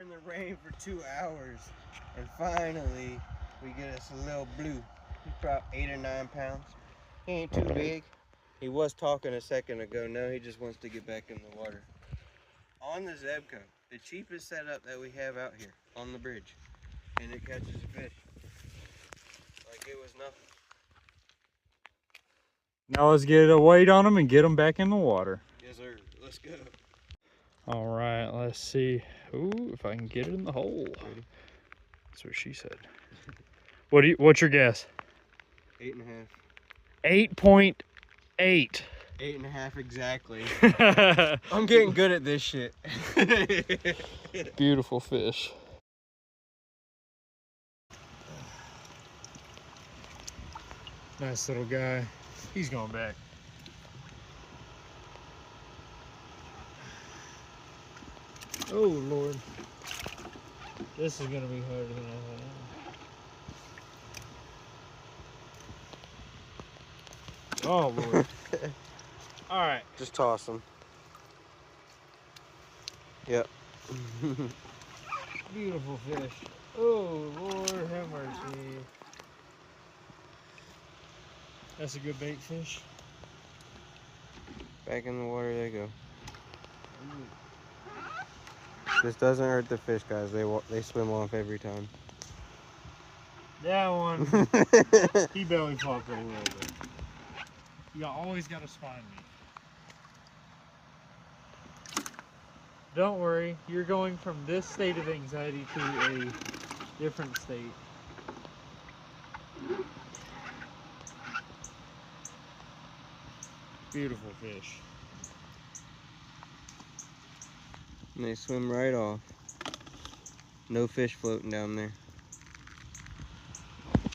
In the rain for 2 hours, and finally we get us a little blue. He's about 8 or 9 pounds. He ain't too big. He was talking a second ago. Now he just wants to get back in the water. On the Zebco, the cheapest setup that we have out here on the bridge, and it catches a fish like it was nothing. Now let's get a weight on him and get him back in the water. Yes, sir. Let's go. All right, let's see. Ooh, if I can get it in the hole. Ready? That's what she said. What's your guess? 8.5. 8.8. 8.5 exactly. I'm getting good at this shit. Beautiful fish. Nice little guy. He's going back. Oh, Lord. This is going to be harder than I thought. Oh, Lord. All right. Just toss them. Yep. Beautiful fish. Oh, Lord, have mercy. That's a good bait fish. Back in the water they go. This doesn't hurt the fish, guys. They swim off every time. That one, he belly flopped a little bit. You always got to spine me. Don't worry, you're going from this state of anxiety to a different state. Beautiful fish. And they swim right off. No fish floating down there.